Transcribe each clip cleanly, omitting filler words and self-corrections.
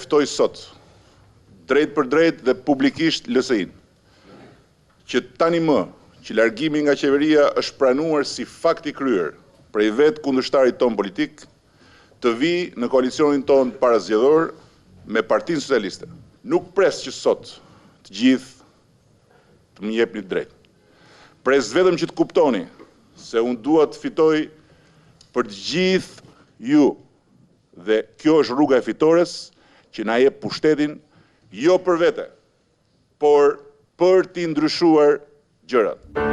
ftoj sot, drejt për drejt dhe publikisht LSI-n, që tani më që largimi nga qeveria është pranuar si fakt i kryer prej vetë kundërshtarit ton politik, të vi në koalicionin ton parazgjedhor me Partinë Socialiste. Nuk pres që sot të gjithë të më jepni drejt. Pres vetëm që të kuptoni se unë dua të fitoj për të gjithë ju dhe kjo është rruga e fitores që na jep pushtetin jo për vete, por për t'i ndryshuar gjërat.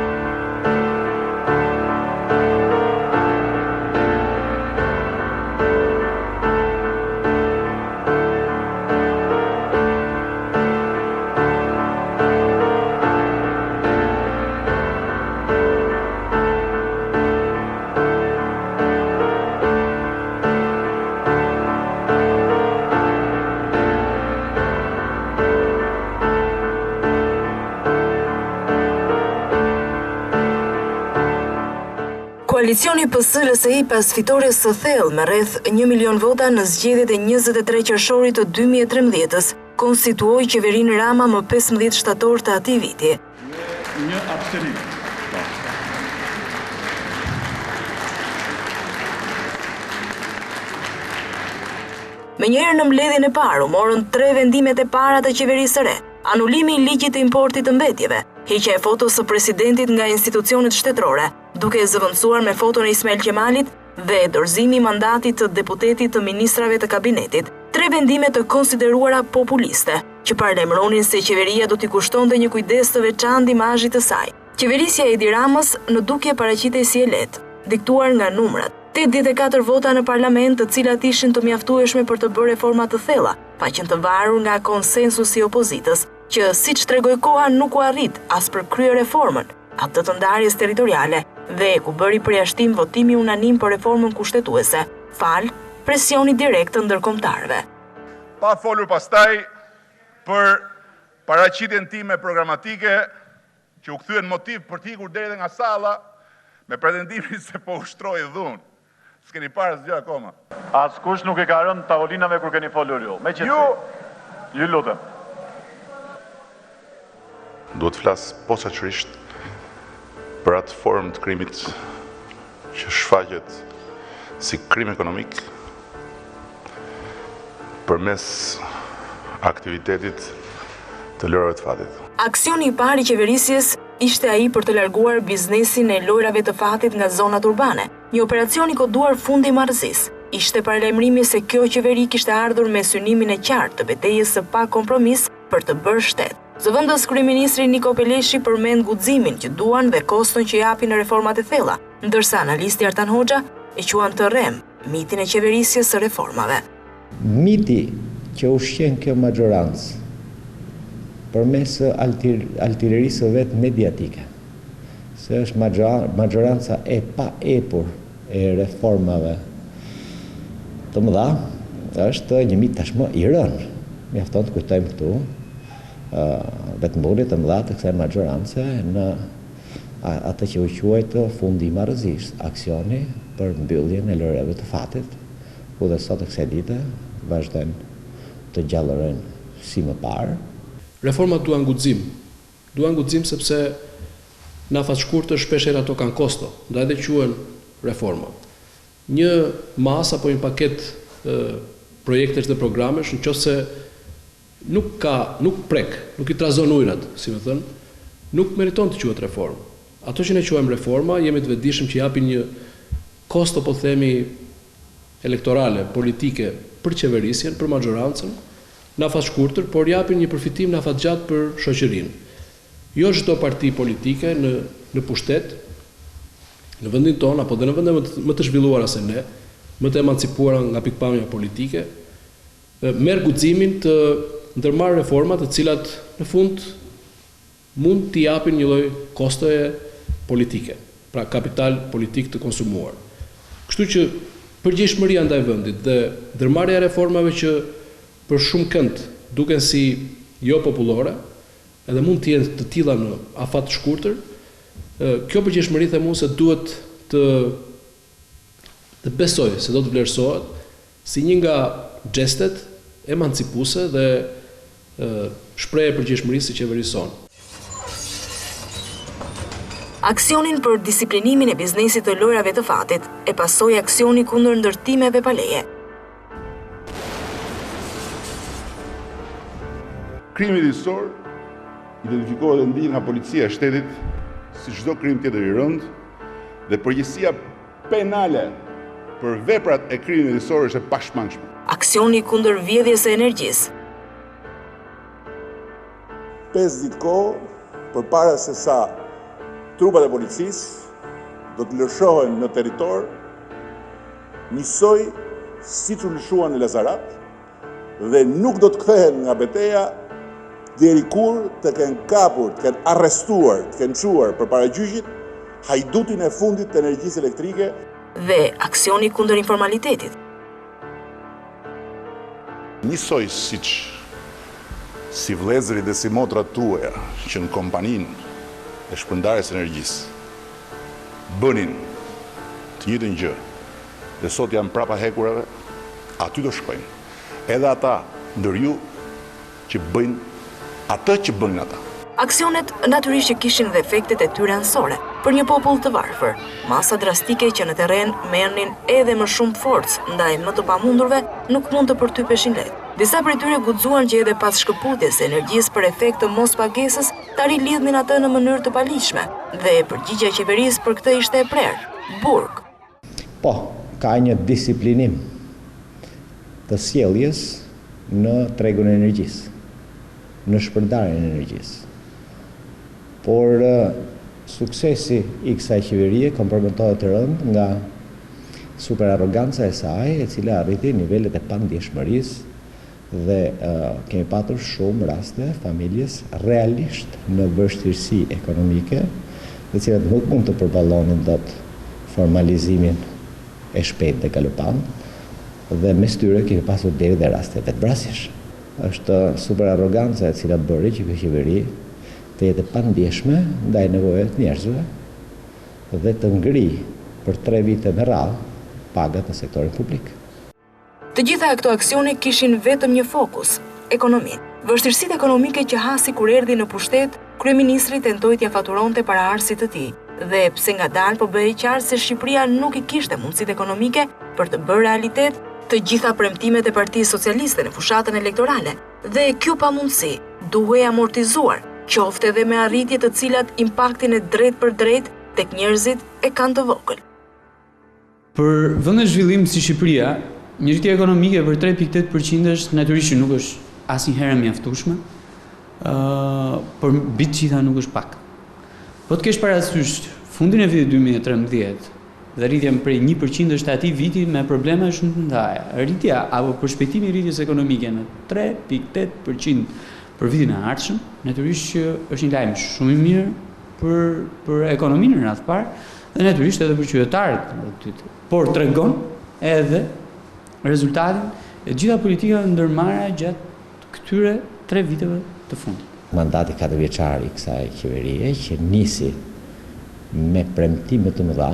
Koalicioni PS-LSI pas fitores së thellë me rreth 1 milion vota në zgjedhjet e 23 qershorit të 2013-s, konstituoi qeverinë Rama më 15 shtator të atij viti. Një abstenim. Menjëherë në mbledhjen e parë u morën 3 vendimet e para të qeverisë së re: anulimi i ligjit të importit të mbetjeve, heqja e fotos së presidentit nga institucionet shtetërore, duke e zëvendësuar me foton e Ismail Qemalit dhe dorëzimi i mandatit të deputetit të ministrave të kabinetit. 3 vendime të konsideruara populiste, që paralajmëronin se qeveria do t'i kushtonte një kujdes të veçantë imazhit të saj. Qeverisja e Edi Ramës në dukje paraqitej si e lehtë, diktuar nga numrat. 84 vota në parlament, të cilat ishin të mjaftueshme për të bërë reforma të thella, faqen të varur nga konsensusi i opozitës, që siç tregoi koha nuk u arrit as për kryer reformën, atë të ndarjes territoriale, dhe ku bëri përjashtim votimi unanim për reformën kushtetuese, fal presioni direkt të ndërkombëtarëve. Pa folur pastaj për paraqitjen time programatike që u kthyen motiv për të ikur deri nga salla me pretendimin se po ushtroi dhunë. S'keni parë asgjë akoma. Askush nuk e ka rënë tavolinave kur keni folur ju. Me qetësi. Ju lutem. Duhet të flas posaçërisht për atë formë të krimit që shfaqet si krim ekonomik përmes aktivitetit të lojrave të fatit. Aksioni i parë i qeverisjes ishte ai për të larguar biznesin e lojrave të fatit nga zonat urbane, një operacion i koduar fundi marrëzisë. Ishte paralajmërimi se kjo qeveri kishte ardhur me synimin e qartë të betejës së pa kompromis për të bërë shtet. Zëvendës kryeministri Niko Peleshi përmend guximin që duan dhe koston që japin në reformat e thella, ndërsa analisti Artan Hoxha e quan të rrem mitin e qeverisjes së reformave. Miti që ushqen kjo majorancë përmes altirerisë vetë mediatike, se është majoranca e pa epur e reformave të mëdha, është një mit tashmë i rënë. Mjafton të kujtojmë këtu vetëmbulje të mëdha të kësaj majorance në atë që u quajtë fundi i marrëzisë, aksioni për mbylljen e lojrave të fatit, ku dhe sot e kësaj dite vazhdojnë të gjallërojnë si më parë. Reformat duan guxim. Duan guxim sepse në afat shkurtër shpeshherë ato kanë kosto, ndaj dhe quhen reforma. Një mas apo një paket projektesh dhe programesh, nëse nuk prek, nuk i trazon ujrat, si më thënë, nuk meriton të quhet reformë. Ato që ne quajmë reforma, jemi të vetëdijshëm që japin një kosto, po themi, elektorale, politike për qeverisjen, për majorancën, në afat shkurtër, por japin një përfitim në afat gjatë për shoqërinë. Jo çdo parti politike në pushtet, në vendin tonë, apo dhe në vende më të zhvilluara se ne, më të emancipuara nga pikpamja politike, merr guximin të ndërmarrë reforma të cilat në fund mund t'i japin një lloj kostoje politike, pra kapital politik të konsumuar. Kështu që përgjegjësiria ndaj vendit dhe ndërmarrja e reformave që për shumë kënd duken si jo popullore, edhe mund të jenë të tilla në afat të shkurtër, kjo përgjegjësi them unë se duhet të besoj se do të vlerësohet si një nga xhestet emancipuese dhe shprehje përgjegjësimisë së qeverisë sonë. Aksionin për disiplinimin e biznesit të lojrave të fatit e pasoi aksioni kundër ndërtimeve pa leje. Krimi ligjësor identifikohet dhe ndihet nga policia e shtetit si çdo krim tjetër i rënd dhe përgjegjësia penale për veprat e krimit ligjësor është e pashmangshme. Aksioni kundër vjedhjes së energjisë. 5 ditë kohë përpara se sa trupat e policisë do të lëshohen në territor, njësoj siç u lëshuan në Lazarat dhe nuk do të kthehen nga betejë deri kur të kenë kapur, të kenë arrestuar, të kenë çuar përpara gjyqit hajdutin e fundit të energjisë elektrike dhe aksioni kundër informalitetit. Njësoj si vëllezërit dhe si motrat tuaja që në kompaninë e shpërndarjes energjisë bënin të njëjtën gjë dhe sot janë prapa hekurave, aty do shkojnë. Edhe ata ndër ju që bëjnë atë që bëjnë ata. Aksionet natyrisht që kishin dhe efektet e tyre anësore për një popull të varfër, masa drastike që në terren merrnin edhe më shumë forcë ndaj më të pamundurve nuk mund të përtypeshin lehtë. Disa prej tyre guxuan që edhe pas shkëputjes së energjisë për efekt të mospagesës ta rilidhnin atë në mënyrë të paligjshme dhe përgjigjja e qeverisë për këtë ishte e prerë, burg. Po, ka një disiplinim të sjelljes në tregun e energjisë, në shpërndarjen e energjisë. Por suksesi i kësaj qeverie kompromentohet të rënd nga superarroganca e saj, e cila arriti nivelet e pandjeshmërisë dhe kemi patur shumë raste familjes realisht në vështirësi ekonomike, dhe cilat nuk mund të përballonin dot formalizimin e shpejtë dhe galopant, dhe mes tyre kemi pasur deri dhe raste vetvrasjesh. Është superarroganca e cila bëri që kjo qeveri të jetë pandjeshme ndaj nevojave të njerëzve dhe të ngri për 3 vite me radhë pagat në sektorin publik. Të gjitha këto aksione kishin vetëm një fokus, ekonominë. Vështirësitë ekonomike që hasi kur erdhi në pushtet, kryeministri tentoi t'ia faturonte paraardhësit të tij, dhe pse ngadalë po bëhej qartë se Shqipëria nuk i kishte mundësitë ekonomike për të bërë realitet të gjitha premtimet e Partisë Socialiste në fushatën elektorale, dhe kjo pamundësi duhej amortizuar, qoftë edhe me arritje të cilat impaktin e drejt për drejt tek njerëzit e kanë të vogël. Për vende zhvillim si Shqipëria, një rritje ekonomike për 3.8% natyrisht nuk është asnjëherë e mjaftueshme, por mbi të gjitha nuk është pak. Po të kesh parasysh fundin e vitit 2013 dhe rritjen prej 1% është atij viti me probleme shumë të ndaja. Rritja apo përshpejtimi i rritjes ekonomike në 3.8% për vitin e ardhshëm, natyrisht që është një lajm shumë i mirë për ekonominë në radhë parë dhe natyrisht edhe për qytetarët, por tregon edhe rezultatin e gjitha politikave ndërmarra gjatë këtyre 3 viteve të fundit. Mandati 4 vjeçar i kësaj qeverie që nisi me premtime të mëdha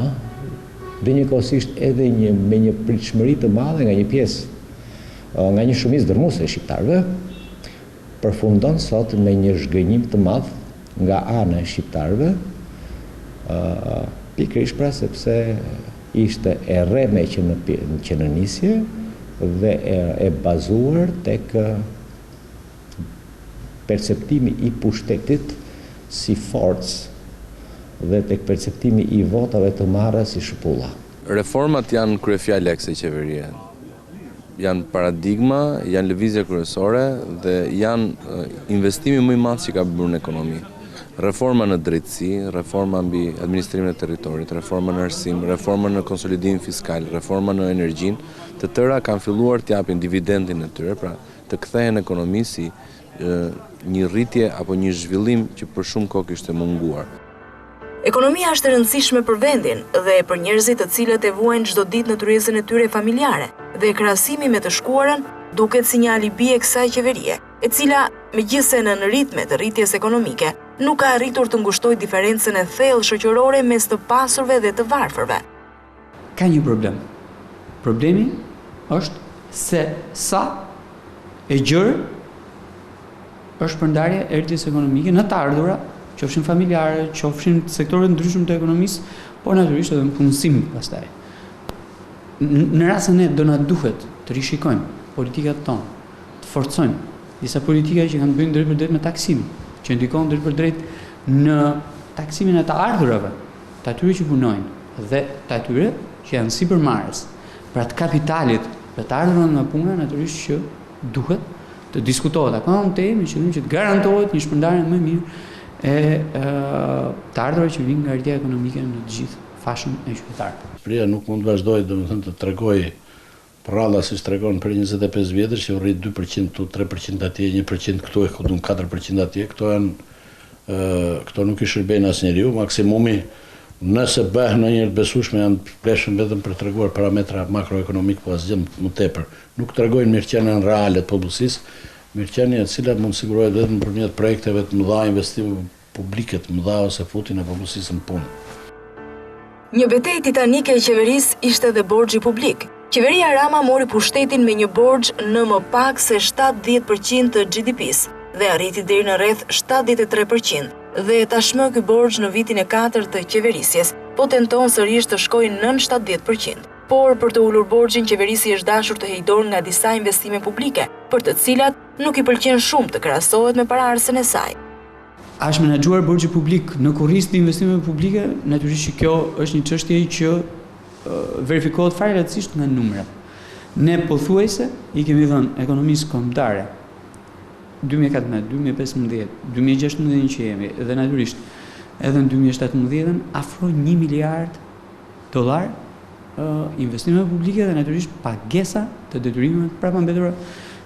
dhe njëkohësisht edhe me një pritshmëri të madhe nga një pjesë, nga një shumicë dërmuese e shqiptarëve, përfundon sot me një zhgënjim të madh nga ana e shqiptarëve, pikërisht pra sepse ishte e rreme që në nisje dhe e bazuar tek perceptimi i pushtetit si forcë dhe tek perceptimi i votave të marra si shëpulla. Reformat janë kryefjalë e kësaj qeverie. Janë paradigma, janë lëvizje kryesore dhe janë investimi më i madh që ka bërë në ekonomi. Reforma në drejtësi, reforma mbi administrimin e territorit, reforma në arsim, reforma në konsolidim fiskal, reforma në energjinë, të tëra kanë filluar të japin dividendin e tyre, pra të kthehen ekonomisë si një rritje apo një zhvillim që për shumë kohë kishte munguar. Ekonomia është e rëndësishme për vendin dhe për njerëzit të cilët e vuajnë çdo ditë në tryezën e tyre familjare, dhe krahasimi me të shkuarën duket si një alibi e kësaj qeverie, e cila, megjithse në ritme të rritjes ekonomike, nuk ka arritur të ngushtojë diferencën e thellë shoqërore mes të pasurve dhe të varfërve. Ka një problem. Problemi është se sa E gjërë është përndarja e rritjes ekonomike në të ardhura, qofshin familjare, qofshin sektorët ndryshëm të ekonomisë, por natyrisht edhe në punësim pastaj. Në rastën e do na duhet të rishikojmë politikat tonë, të forcojmë disa politika që kanë bëjnë drejt për drejt me taksimin, që ndikon drejt për drejt në taksimin e të ardhurave, të atyre që punojnë dhe të atyre që janë sipërmarrës, pra të kapitalit dhe të ardhurave nga puna, natyrisht që duhet të diskutohet akoma më tej me qëllim që të garantohet një shpërndarje më mirë e të ardhurave që vinë nga rritja ekonomike në të gjithë fashën e qytetarëve. Shqipëria nuk mund të vazhdojë domethënë të tregojë prralla siç tregon për 25 vjetësh që u rrit 2% këtu, 3% atje, 1% këtu e këtu 4% atje. Këto nuk i shërbejnë asnjëriu, maksimumi nëse bëhen ndonjëherë të besueshme janë pleshën vetëm për treguar parametra makroekonomik, po asgjë më tepër. Nuk tregojnë mirëqenien reale të popullsisë, mirëqenie e cila mund sigurohet vetëm nëpërmjet projekteve të mëdha, investime publike të mëdha ose futin e popullsisë në punë. Një betejë titanike e qeverisë ishte dhe borxhi publik. Qeveria Rama mori pushtetin me një borxh në më pak se 70% të GDP-s dhe arriti deri në rreth 73%. Dhe tashmë ky borxh në vitin e 4 të qeverisjes po tenton sërish të shkojë nën 70%. Por për të ulur borxhin, qeverisi është dashur të hejdor nga disa investime publike, për të cilat nuk i pëlqen shumë të krahasohet me paraardhësen e saj. Është menaxhuar borxhi publik në kurriz të investimeve publike, natyrisht që kjo është një çështje që verifikohet fare lehtësisht nga numrat. Ne pothuajse i kemi dhënë ekonomisë kombëtare 2014, 2015, 2016 që jemi, dhe natyrisht edhe në 2017 afro $1 miliard investime publike dhe natyrisht pagesa të detyrimeve prapa mbetura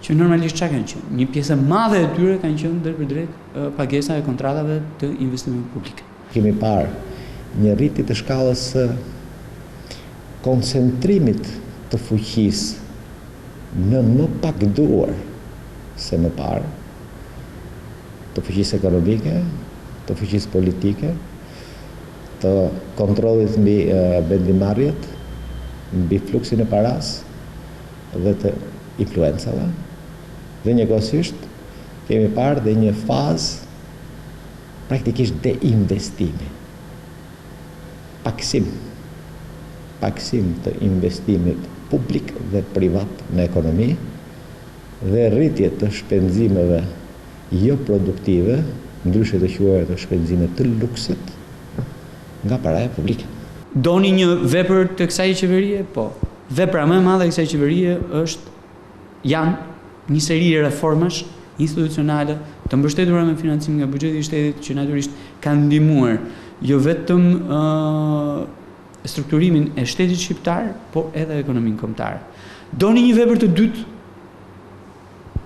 që normalisht çka kanë qenë. Një pjesë e madhe e tyre kanë qenë drejt për drejt pagesa e kontratave të investimeve publike. Kemi parë një rritje të shkallës së koncentrimit të fuqisë në më pak duar se më parë, të fuqisë ekonomike, të fuqisë politike, të kontrollit mbi vendimarrjet, mbi fluksin e paras dhe të influencave. Dhe njëkohësisht kemi parë dhe një fazë praktikisht deinvestimi. Paksim të investimit publik dhe privat në ekonomi dhe rritje të shpenzimeve jo produktive, ndryshe të quajtura të shpenzime të luksit nga paraja publike. Doni një vepër të kësaj qeverie? Po. Vepra më e madhe e kësaj qeverie janë një seri reformash institucionale të mbështetura me financim nga buxheti i shtetit që natyrisht kanë ndihmuar jo vetëm strukturimin e shtetit shqiptar, por edhe ekonominë kombëtare. Doni një vepër të dytë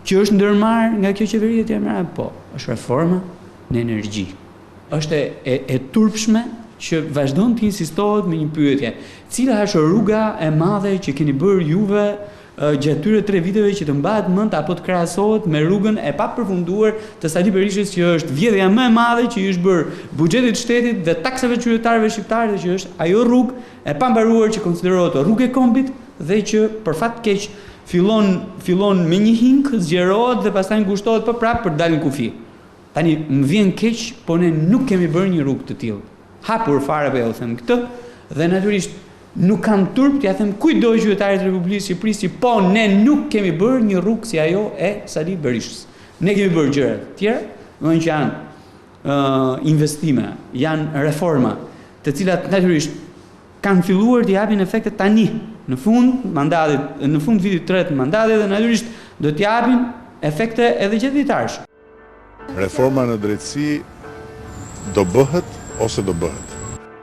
që është ndërmarrë nga kjo qeveri e tjera? Po, është reforma në energji. Është e turpshme që vazhdon të insistohet me një pyetje, cila është rruga e madhe që keni bërë juve gjatë tyre 3 viteve që të mbahet mend apo të krahasohet me rrugën e papërfunduar të Sali Berishës, që është vjedhja më e madhe që i është bërë buxhetit shtetit dhe taksave të qytetarëve shqiptarë, dhe që është ajo rrugë e pambaruar që konsiderohet rrugë e kombit dhe që për fat keq fillon me një hink, zgjerohet dhe pastaj ngushtohet prapë për të dalë në kufi. Tani më vjen keq, po ne nuk kemi bërë një rrugë të tillë. Hapur fare po u them këtë, dhe natyrisht nuk kam turp t'ja them kujdo qytetarit të Republikës së Shqipërisë, po ne nuk kemi bërë një rrugë si ajo e Sali Berishës. Ne kemi bërë gjëra të tjera, domethënë që janë investime, janë reforma, të cilat natyrisht kanë filluar të japin efekte tani, në fund vitit të tretë të mandatit, dhe natyrisht do të japin efekte edhe gjatë vitarësh. Reforma në drejtësi do bëhet ose do bëhet.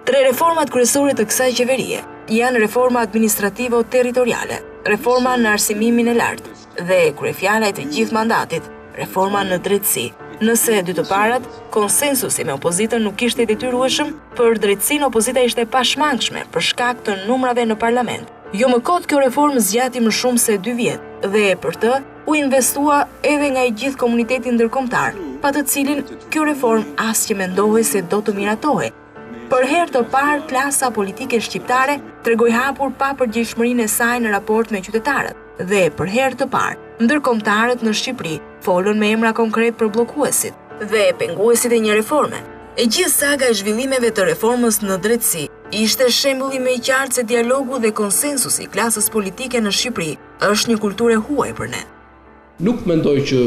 3 reformat kryesore të kësaj qeverie janë reforma administrativo-territoriale, reforma në arsimimin e lartë dhe kryefjala e të gjithë mandatit, reforma në drejtësi. Nëse dy të parat, konsensusi me opozitën nuk ishte i detyrueshëm, për drejtësinë opozita ishte pashmangshme për shkak të numrave në parlament. Jo më kot kjo reformë zgjati më shumë se 2 vjet dhe për të u investua edhe nga i gjithë komuniteti ndërkombëtar, pa të cilin kjo reformë asgjë mendohej se do të miratohej. Për herë të parë, klasa politike shqiptare tregoi hapur papërgjegjshmërinë e saj në raport me qytetarët. dhe për herë të parë, ndërkombëtarët në Shqipëri folën me emra konkret për bllokuesit dhe penguesit e një reforme. E gjithë saga e zhvillimeve të reformës në drejtësi ishte shembulli më i qartë se dialogu dhe konsensusi i klasës politike në Shqipëri është një kulturë e huaj për ne. Nuk mendoj që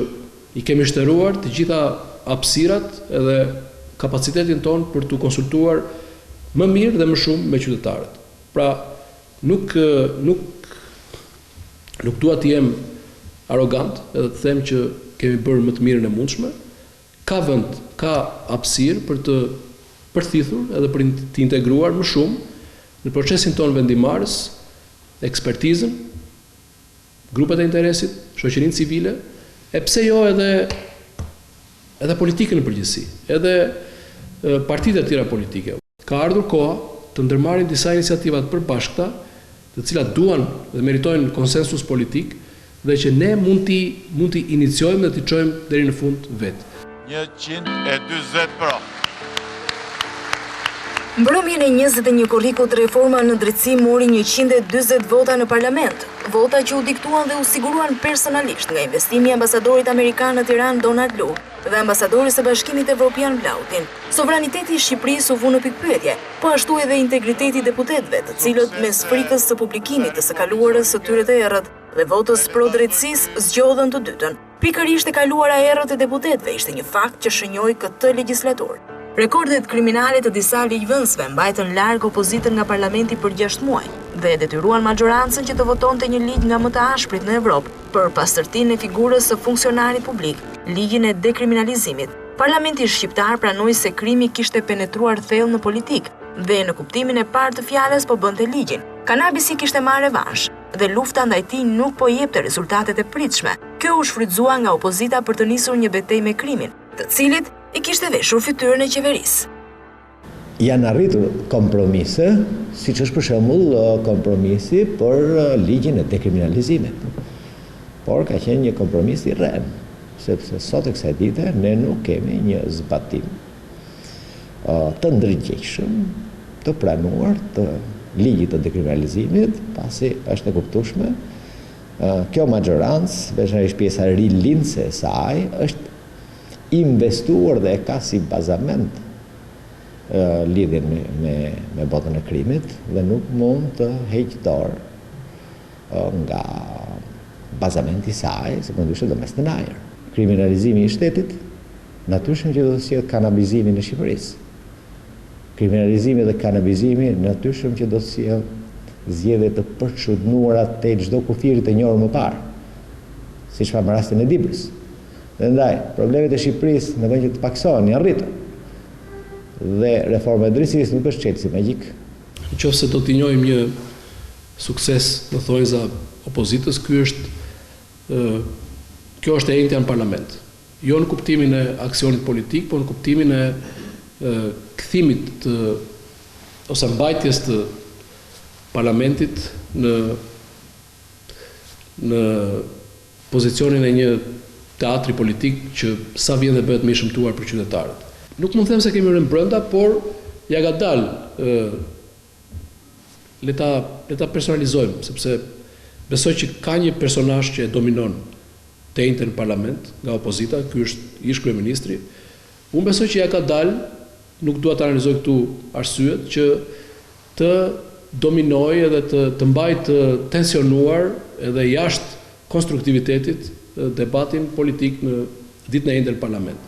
i kemi shtëruar të gjitha hapësirat edhe kapacitetin ton për të konsultuar më mirë dhe më shumë me qytetarët. Pra, nuk dua të jem arrogant edhe të them që kemi bërë më të mirën e mundshme. Ka vend, ka hapësirë për të përthithur edhe për të integruar më shumë në procesin ton vendimarrës, ekspertizën, grupet e interesit, shoqërinë civile, e pse jo edhe politikën në përgjithësi, edhe partitë e tjera politike. Ka ardhur koha të ndërmarrin disa iniciativa të përbashkëta, të cilat duan dhe meritojnë konsensus politik dhe që ne mund t'i iniciojmë dhe t'i çojmë deri në fund vetë. 140 pro. Mbrëmjen e 21 korrikut reforma në drejtësi mori 140 vota në parlament, vota që u diktuan dhe u siguruan personalisht nga investimi i ambasadorit amerikan në Tiranë Donald Lu dhe ambasadorit së Bashkimit Evropian Vlautin. Sovraniteti i Shqipërisë u vu në pikpyetje, po ashtu edhe integriteti i deputetëve, të cilët mes frikës së publikimit të së kaluarës së tyre të errët dhe votës pro drejtësisë zgjodhën të dytën. Pikërisht e kaluara e errët e deputetëve ishte një fakt që shënjoi këtë legjislaturë. Rekordet kriminale të disa ligjvënësve mbajtën larg opozitën nga parlamenti për 6 muaj dhe detyruan majorancën që të votonte një ligj nga më të ashprit në Evropë për pastërtinë e figurës së funksionarit publik, ligjin e dekriminalizimit. Parlamenti shqiptar pranoi se krimi kishte penetruar thellë në politikë dhe në kuptimin e parë të fjalës po bënte ligjin. Kanabisi kishte marrë revansh dhe lufta ndaj tij nuk po jepte rezultatet e pritshme. Kjo u shfrytëzua nga opozita për të nisur një betejë me krimin, të cilit i kishte veshur fytyrën e qeverisë. Janë arritur kompromise, siç është për shembull kompromisi për ligjin e dekriminalizimit. Por ka qenë një kompromis i rrem, sepse sot e kësaj dite ne nuk kemi një zbatim të ndërgjegjshëm, të pranuar të ligjit të dekriminalizimit, pasi është e kuptueshme kjo majorancë, veçanërisht pjesa rilindëse e saj, është investuar dhe e ka si bazament lidhjen me botën e krimit dhe nuk mund të heqë dorë nga bazamenti i saj, se mund të ishte domos në ajër. Kriminalizimi i shtetit natyrisht që do të sjellë kanabizimin në Shqipërisë. Kriminalizimi dhe kanabizimi natyrisht që do të sjellë zgjedhje të përçudnuara te çdo kufiri të njohur më parë, siç pa rastin e Dibrës. Dhe ndaj, problemet e Shqipërisë në vend që të paksohen janë rritur. Dhe reforma e drejtësisë nuk është çelësi magjik. Nëse do t'i njohim një sukses në thonjza opozitës, kjo është e njëjta në parlament. Jo në kuptimin e aksionit politik, por në kuptimin e kthimit ose mbajtjes të parlamentit në pozicionin e një teatri politik që sa vjen dhe bëhet më i shëmtuar për qytetarët. Nuk mund të them se kemi rënë brenda, por ja ka dalë le ta personalizojmë, sepse besoj që ka një personazh që e dominon të njëjtën në parlament nga opozita, ky është ish kryeministri. Unë besoj që ja ka dalë, nuk dua të analizoj këtu arsyet, që të dominojë edhe të mbajë të tensionuar edhe jashtë konstruktivitetit debatin politik në ditën e njëjtën në parlament.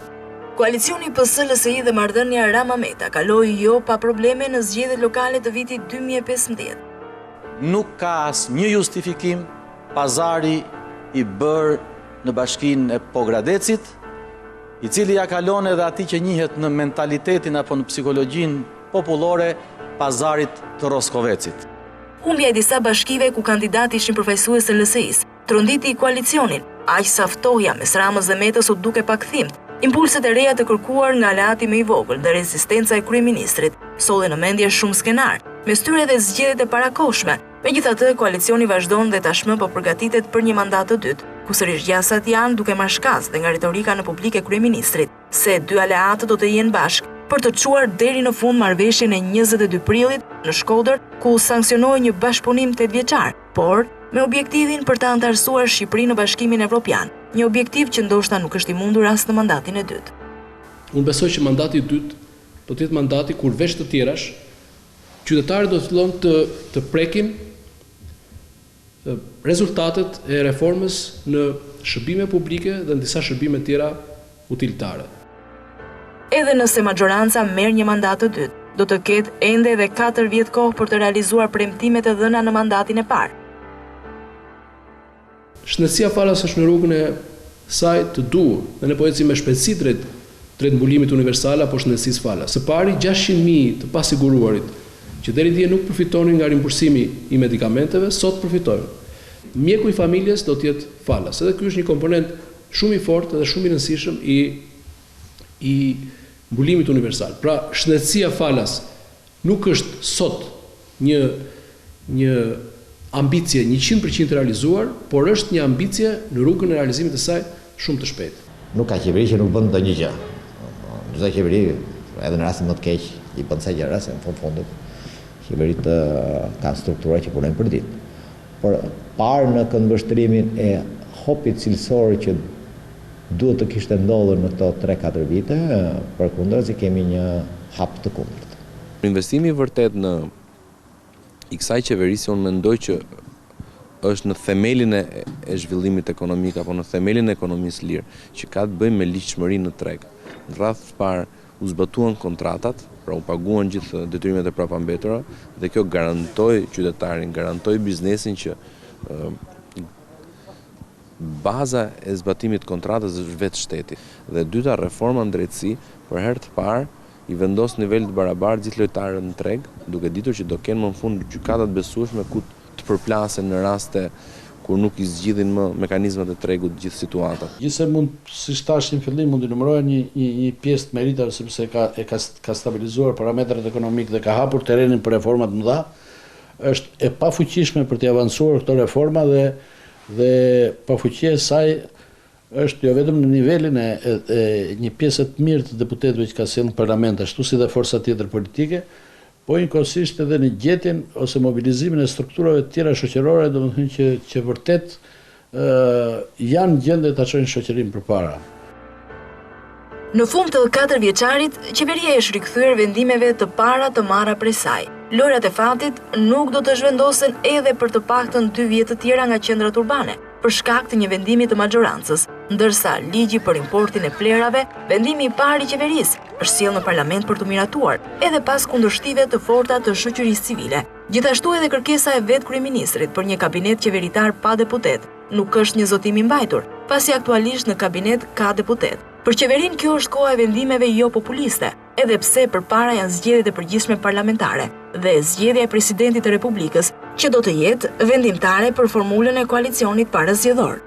Koalicioni PS-LSI dhe marrëdhënia Rama-Meta kaloi jo pa probleme në zgjedhjet lokale të vitit 2015. Nuk ka asnjë justifikim pazari i bërë në bashkinë e Pogradecit, i cili ja kalon edhe atij që njihet në mentalitetin apo në psikologjinë popullore pazarit të Roskovecit. Humbja e disa bashkive ku kandidati ishin përfaqësues të LSI-s, tronditi koalicionin, aq sa ftohja mes Ramës dhe Metës u duke pa kthim. Impulset e reja të kërkuar nga aleati më i vogël dhe rezistenca e kryeministrit solli në mendje shumë skenar, mes tyre dhe zgjedhjet e parakohshme. Megjithatë, koalicioni vazhdon dhe tashmë po përgatitet për një mandat të dytë, ku sërish gjasat janë duke marrë shkaz dhe nga retorika në publik e kryeministrit, se dy aleatët do të jenë bashkë për të çuar deri në fund marrëveshjen e 22 prillit në Shkodër, ku sankcionoi një bashkëpunim 8 vjeçar, por me objektivin për të antarësuar Shqipërinë në Bashkimin Evropian, një objektiv që ndoshta nuk është i mundur as në mandatin e dytë. Unë besoj që mandati i dytë do të jetë mandati kur veç të tjerash, qytetarët do të fillojnë të prekin rezultatet e reformës në shërbime publike dhe në disa shërbime tjera utilitare. Edhe nëse majoranca merr një mandat të dytë, do të ketë ende edhe 4 vjet kohë për të realizuar premtimet e dhëna në mandatin e parë. Shëndetësia falas është në rrugën e saj të duhur dhe ne po ecim me shpejtësi drejt mbulimit universal apo shëndetësisë falas. Së pari 600.000 të pasiguruarit që deri dje nuk përfitonin nga rimbursimi i medikamenteve, sot përfitojnë. Mjeku i familjes do të jetë falas. Edhe ky është një komponent shumë i fortë dhe shumë i rëndësishëm i mbulimit universal. Pra, shëndetësia falas nuk është sot një ambicie 100% realizuar, por është një ambicie në rrugën e realizimit të saj shumë të shpejtë. Nuk ka qeveri që nuk bën ndonjë gjë. Çdo qeveri, edhe në rastin më të keq, i bën sa gjëra, se në fundit qeveritë kanë struktura që punojnë për ditë. Por parë në këndvështrimin e hopit cilësor që duhet të kishte ndodhur në këto 3-4 vite, përkundërzi kemi një hap të kundërt. Investimi vërtet në i kësaj qeverisë unë mendoj që është në themelin e zhvillimit ekonomik apo në themelin e ekonomisë lirë, që ka të bëjë me ligjshmërinë në treg. Në radhë të parë u zbatuan kontratat, pra u paguan gjithë detyrimet e prapambetura dhe kjo garantoi qytetarin, garantoi biznesin që baza e zbatimit të kontratës është vetë shteti. Dhe dyta, reforma në drejtësi, për herë të parë i vendos nivel të barabartë gjithë lojtarët në treg, duke ditur që do kenë më në fund gjykatat besueshme ku të përplasen në raste kur nuk i zgjidhin më mekanizmat e tregut gjithë situatat. Gjithse mund, si thash në fillim, mund të numërohet një pjesë të meritave sepse ka stabilizuar parametrat ekonomik dhe ka hapur terrenin për reforma të mëdha, është e pafuqishme për të avancuar këto reforma dhe pafuqia e saj është jo vetëm në nivelin e një pjesë të mirë të deputetëve që ka sjellë në parlament, ashtu si dhe forca tjetër politike, po njëkohësisht edhe në gjetjen ose mobilizimin e strukturave të tjera shoqërore, domethënë që vërtet janë gjendje ta çojnë shoqërinë përpara. Në fund të 4 vjeçarit, qeveria është rikthyer vendimeve të para të marra prej saj. Lojrat e fatit nuk do të zhvendosen edhe për të paktën 2 vjet të tjera nga qendrat urbane, për shkak të një vendimi të majorancës, ndërsa ligji për importin e plerave, vendimi i parë i qeverisë, është sjellë në parlament për të miratuar, edhe pas kundërshtive të forta të shoqërisë civile. Gjithashtu edhe kërkesa e vet kryeministrit për një kabinet qeveritar pa deputet nuk është një zotim i mbajtur, pasi aktualisht në kabinet ka deputet. Për qeverinë kjo është koha e vendimeve jo populiste, edhe pse përpara janë zgjedhjet e përgjithshme parlamentare dhe zgjedhja e presidentit të Republikës, që do të jetë vendimtare për formulën e koalicionit parazgjedhor.